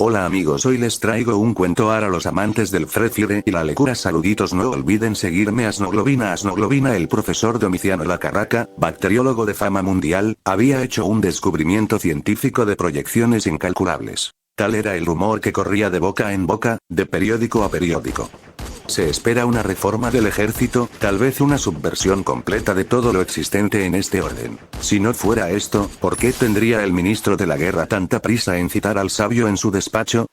Hola amigos, hoy les traigo un cuento para los amantes del Free Fire y la lectura. Saluditos, no olviden seguirme. Asnoglobina. El profesor Domiciano Lacarraca, bacteriólogo de fama mundial, había hecho un descubrimiento científico de proyecciones incalculables. Tal era el rumor que corría de boca en boca, de periódico a periódico. Se espera una reforma del ejército, tal vez una subversión completa de todo lo existente en este orden. Si no fuera esto, ¿por qué tendría el ministro de la guerra tanta prisa en citar al sabio en su despacho,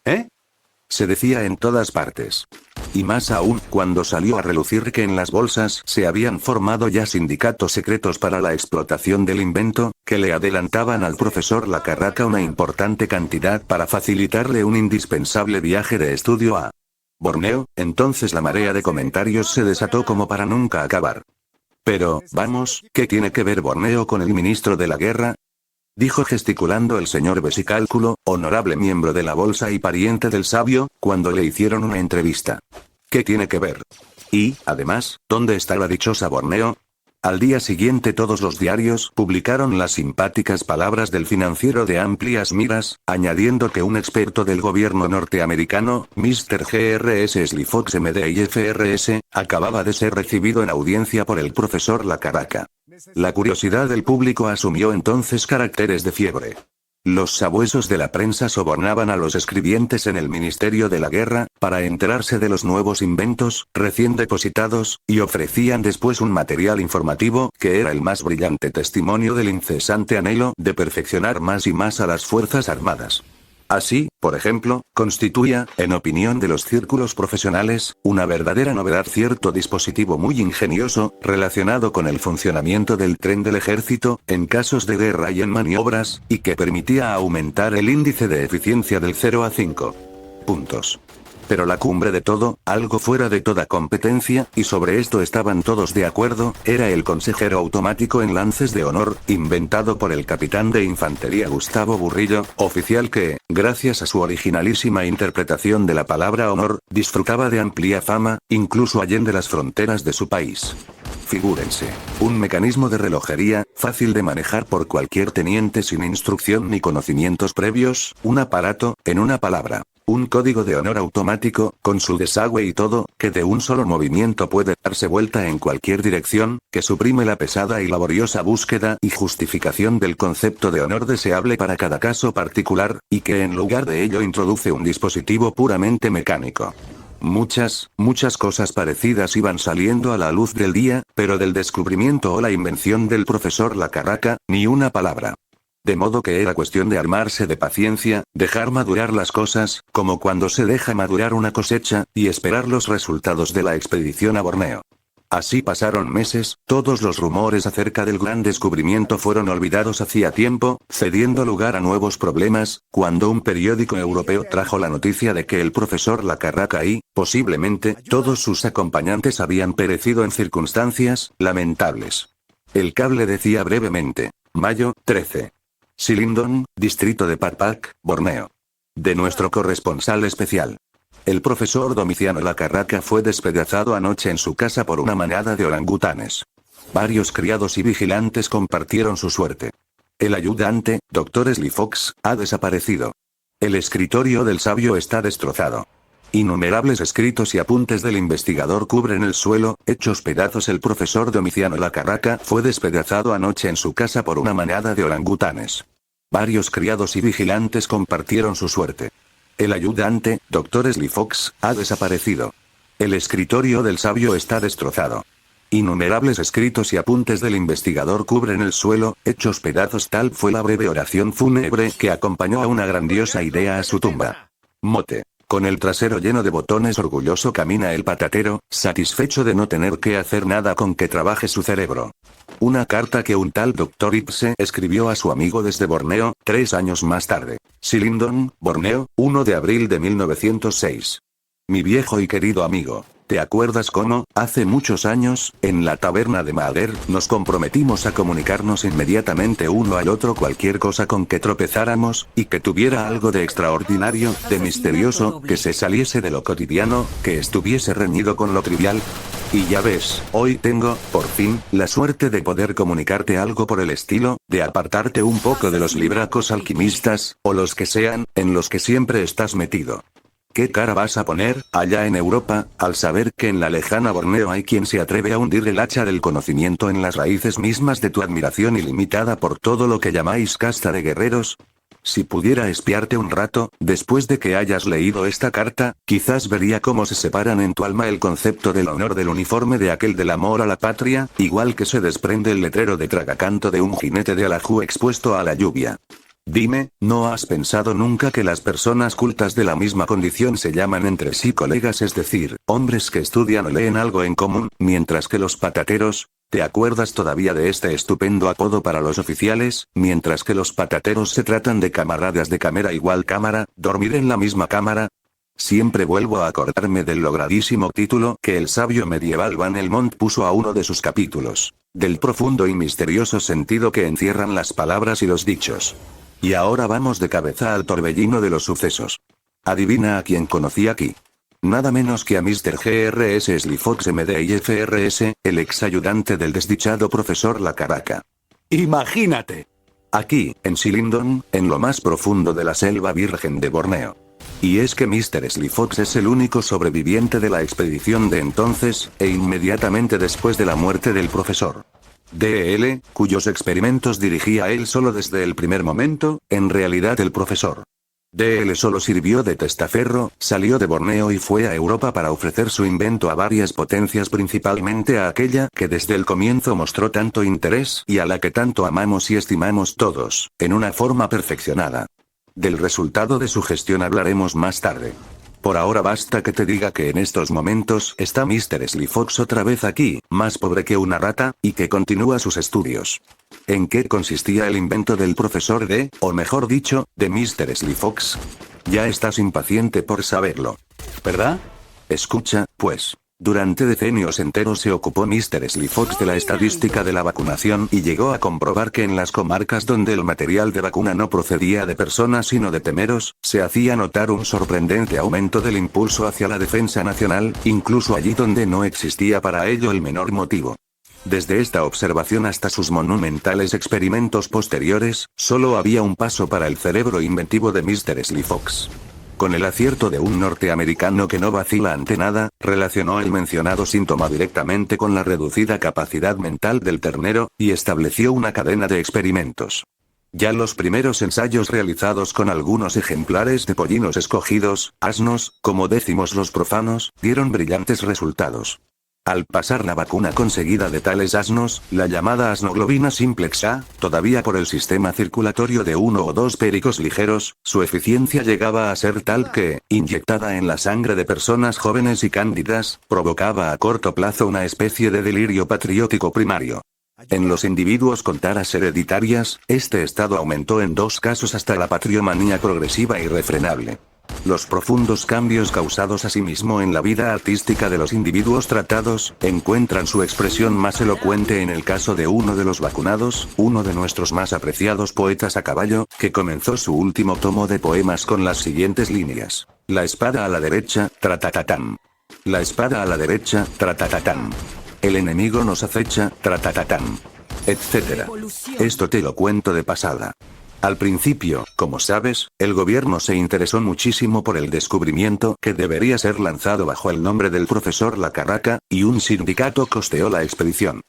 Se decía en todas partes. Y más aún, cuando salió a relucir que en las bolsas se habían formado ya sindicatos secretos para la explotación del invento, que le adelantaban al profesor Lacarraca una importante cantidad para facilitarle un indispensable viaje de estudio a Borneo. Entonces la marea de comentarios se desató como para nunca acabar. Pero, vamos, ¿qué tiene que ver Borneo con el ministro de la guerra?, dijo gesticulando el señor Vesicálculo, honorable miembro de la bolsa y pariente del sabio, cuando le hicieron una entrevista. ¿Qué tiene que ver? Y, además, ¿dónde está la dichosa Borneo? Al día siguiente todos los diarios publicaron las simpáticas palabras del financiero de amplias miras, añadiendo que un experto del gobierno norteamericano, Mr. G.R.S. Slifox MD-IFRS, acababa de ser recibido en audiencia por el profesor Lacarraca. La curiosidad del público asumió entonces caracteres de fiebre. Los sabuesos de la prensa sobornaban a los escribientes en el Ministerio de la Guerra, para enterarse de los nuevos inventos, recién depositados, y ofrecían después un material informativo, que era el más brillante testimonio del incesante anhelo de perfeccionar más y más a las Fuerzas Armadas. Así, por ejemplo, constituía, en opinión de los círculos profesionales, una verdadera novedad cierto dispositivo muy ingenioso, relacionado con el funcionamiento del tren del ejército, en casos de guerra y en maniobras, y que permitía aumentar el índice de eficiencia del 0 a 5 puntos. Pero la cumbre de todo, algo fuera de toda competencia, y sobre esto estaban todos de acuerdo, era el consejero automático en lances de honor, inventado por el capitán de infantería Gustavo Burrillo, oficial que, gracias a su originalísima interpretación de la palabra honor, disfrutaba de amplia fama, incluso allende las fronteras de su país. Figúrense, un mecanismo de relojería, fácil de manejar por cualquier teniente sin instrucción ni conocimientos previos, un aparato, en una palabra. Un código de honor automático, con su desagüe y todo, que de un solo movimiento puede darse vuelta en cualquier dirección, que suprime la pesada y laboriosa búsqueda y justificación del concepto de honor deseable para cada caso particular, y que en lugar de ello introduce un dispositivo puramente mecánico. Muchas cosas parecidas iban saliendo a la luz del día, pero del descubrimiento o la invención del profesor Lacarraca, ni una palabra. De modo que era cuestión de armarse de paciencia, dejar madurar las cosas, como cuando se deja madurar una cosecha, y esperar los resultados de la expedición a Borneo. Así pasaron meses, todos los rumores acerca del gran descubrimiento fueron olvidados hacía tiempo, cediendo lugar a nuevos problemas, cuando un periódico europeo trajo la noticia de que el profesor Lacarraca y, posiblemente, todos sus acompañantes habían perecido en circunstancias lamentables. El cable decía brevemente: mayo 13. Silindon, distrito de Parpak, Borneo. De nuestro corresponsal especial. El profesor Domiciano Lacarraca fue despedazado anoche en su casa por una manada de orangutanes. Varios criados y vigilantes compartieron su suerte. El ayudante, Dr. Slifox, ha desaparecido. El escritorio del sabio está destrozado. Innumerables escritos y apuntes del investigador cubren el suelo, hechos pedazos. El profesor Domiciano Lacarraca fue despedazado anoche en su casa por una manada de orangutanes. Varios criados y vigilantes compartieron su suerte. El ayudante, Dr. Slifox, ha desaparecido. El escritorio del sabio está destrozado. Innumerables escritos y apuntes del investigador cubren el suelo, hechos pedazos. Tal fue la breve oración fúnebre que acompañó a una grandiosa idea a su tumba. Mote. Con el trasero lleno de botones orgulloso camina el patatero, satisfecho de no tener que hacer nada con que trabaje su cerebro. Una carta que un tal Dr. Ipse escribió a su amigo desde Borneo, 3 años más tarde. Silindon, Borneo, 1 de abril de 1906. Mi viejo y querido amigo. ¿Te acuerdas cómo, hace muchos años, en la taberna de Mader, nos comprometimos a comunicarnos inmediatamente uno al otro cualquier cosa con que tropezáramos, y que tuviera algo de extraordinario, de misterioso, que se saliese de lo cotidiano, que estuviese reñido con lo trivial? Y ya ves, hoy tengo, por fin, la suerte de poder comunicarte algo por el estilo, de apartarte un poco de los libracos alquimistas, o los que sean, en los que siempre estás metido. ¿Qué cara vas a poner, allá en Europa, al saber que en la lejana Borneo hay quien se atreve a hundir el hacha del conocimiento en las raíces mismas de tu admiración ilimitada por todo lo que llamáis casta de guerreros? Si pudiera espiarte un rato, después de que hayas leído esta carta, quizás vería cómo se separan en tu alma el concepto del honor del uniforme de aquel del amor a la patria, igual que se desprende el letrero de tragacanto de un jinete de alajú expuesto a la lluvia. Dime, ¿no has pensado nunca que las personas cultas de la misma condición se llaman entre sí colegas, es decir, hombres que estudian o leen algo en común, mientras que los patateros? ¿Te acuerdas todavía de este estupendo apodo para los oficiales, mientras que los patateros se tratan de camaradas de cámara igual cámara, dormir en la misma cámara? Siempre vuelvo a acordarme del logradísimo título que el sabio medieval Van Helmont puso a uno de sus capítulos, del profundo y misterioso sentido que encierran las palabras y los dichos. Y ahora vamos de cabeza al torbellino de los sucesos. Adivina a quién conocí aquí. Nada menos que a Mr. G.R.S. Slyfox M.D. y F.R.S., el ex ayudante del desdichado profesor La Caraca. Imagínate. Aquí, en Shillingdon, en lo más profundo de la selva virgen de Borneo. Y es que Mr. Slyfox es el único sobreviviente de la expedición de entonces, e inmediatamente después de la muerte del profesor D.L., cuyos experimentos dirigía él solo desde el primer momento, en realidad el profesor D.L. solo sirvió de testaferro, salió de Borneo y fue a Europa para ofrecer su invento a varias potencias, principalmente a aquella que desde el comienzo mostró tanto interés y a la que tanto amamos y estimamos todos, en una forma perfeccionada. Del resultado de su gestión hablaremos más tarde. Por ahora basta que te diga que en estos momentos está Mr. Slyfox otra vez aquí, más pobre que una rata, y que continúa sus estudios. ¿En qué consistía el invento del profesor D, o mejor dicho, de Mr. Slyfox? Ya estás impaciente por saberlo, ¿verdad? Escucha, pues. Durante decenios enteros se ocupó Mr. Slyfox de la estadística de la vacunación y llegó a comprobar que en las comarcas donde el material de vacuna no procedía de personas sino de temeros, se hacía notar un sorprendente aumento del impulso hacia la defensa nacional, incluso allí donde no existía para ello el menor motivo. Desde esta observación hasta sus monumentales experimentos posteriores, solo había un paso para el cerebro inventivo de Mr. Slyfox. Con el acierto de un norteamericano que no vacila ante nada, relacionó el mencionado síntoma directamente con la reducida capacidad mental del ternero, y estableció una cadena de experimentos. Ya los primeros ensayos realizados con algunos ejemplares de pollinos escogidos, asnos, como decimos los profanos, dieron brillantes resultados. Al pasar la vacuna conseguida de tales asnos, la llamada asnoglobina simplex A, todavía por el sistema circulatorio de uno o dos péricos ligeros, su eficiencia llegaba a ser tal que, inyectada en la sangre de personas jóvenes y cándidas, provocaba a corto plazo una especie de delirio patriótico primario. En los individuos con taras hereditarias, este estado aumentó en 2 casos hasta la patriomanía progresiva e irrefrenable. Los profundos cambios causados asimismo en la vida artística de los individuos tratados, encuentran su expresión más elocuente en el caso de uno de los vacunados, uno de nuestros más apreciados poetas a caballo, que comenzó su último tomo de poemas con las siguientes líneas. La espada a la derecha, tratatatán. La espada a la derecha, tratatatán. El enemigo nos acecha, tratatatán. Etcétera. Esto te lo cuento de pasada. Al principio, como sabes, el gobierno se interesó muchísimo por el descubrimiento que debería ser lanzado bajo el nombre del profesor La Caraca, y un sindicato costeó la expedición.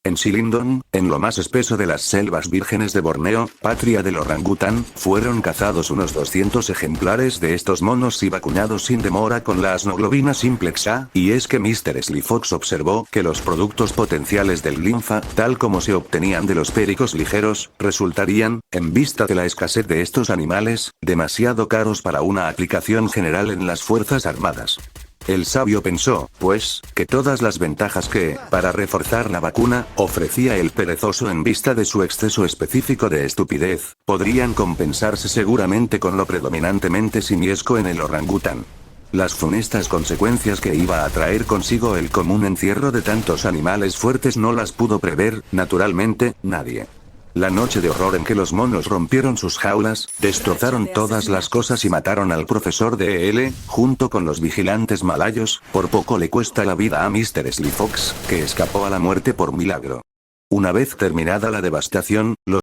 En Shillingdon, en lo más espeso de las selvas vírgenes de Borneo, patria del orangután, fueron cazados unos 200 ejemplares de estos monos y vacunados sin demora con la asnoglobina simplex A, y es que Mr. Slyfox observó que los productos potenciales del linfa, tal como se obtenían de los péricos ligeros, resultarían, en vista de la escasez de estos animales, demasiado caros para una aplicación general en las Fuerzas Armadas. El sabio pensó, pues, que todas las ventajas que, para reforzar la vacuna, ofrecía el perezoso en vista de su exceso específico de estupidez, podrían compensarse seguramente con lo predominantemente simiesco en el orangután. Las funestas consecuencias que iba a traer consigo el común encierro de tantos animales fuertes no las pudo prever, naturalmente, nadie. La noche de horror en que los monos rompieron sus jaulas, destrozaron todas las cosas y mataron al profesor DL, junto con los vigilantes malayos, por poco le cuesta la vida a Mr. Sly Fox, que escapó a la muerte por milagro. Una vez terminada la devastación, los